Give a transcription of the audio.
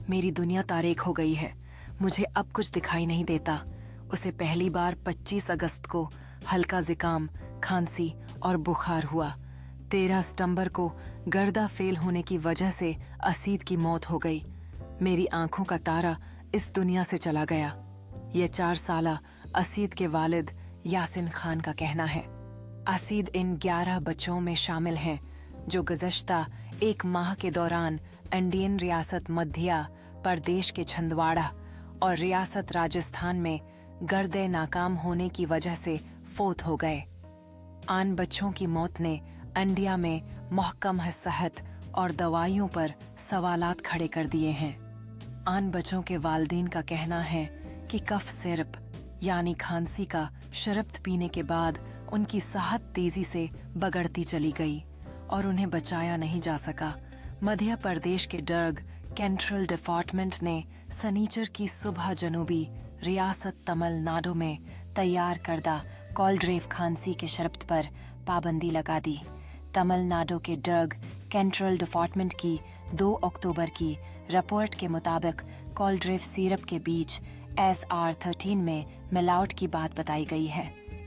मेरी दुनिया तारेक हो गई है। मुझे अब कुछ दिखाई नहीं देता। उसे पहली बार 25 अगस्त को हल्का ज़ुकाम, खांसी और बुखार हुआ। 13 सितंबर को गर्दा फेल होने की वजह से असीद की मौत हो गई। मेरी आंखों का तारा इस दुनिया से चला गया। ये 4 साला असीद के वालिद यासिन खान का कहना है। असीद इन 11 बच्चों में शामिल हैं जो गुज़श्ता 1 माह के दौरान इंडियन रियासत मध्य प्रदेश के छिंदवाड़ा और रियासत राजस्थान में गर्दे नाकाम होने की वजह से फोत हो गए। आन बच्चों की मौत ने इंडिया में महकम सेहत और दवाइयों पर सवालात खड़े कर दिए हैं। आन बच्चों के वालिदैन का कहना है कि कफ सिरप यानी खांसी का शरबत पीने के बाद उनकी सेहत तेजी से बगड़ती चली गई और उन्हें बचाया नहीं जा सका। मध्य प्रदेश के ड्रग कंट्रोल डिपार्टमेंट ने सनीचर की सुबह जनूबी रियासत तमिलनाडु में तैयार करदा कॉलड्रेव खांसी के शरबत पर पाबंदी लगा दी। तमिलनाडु के ड्रग कंट्रोल डिपार्टमेंट की 2 अक्टूबर की रिपोर्ट के मुताबिक कॉलड्रेव सिरप के बीच SR13 में मिलावट की बात बताई गई है।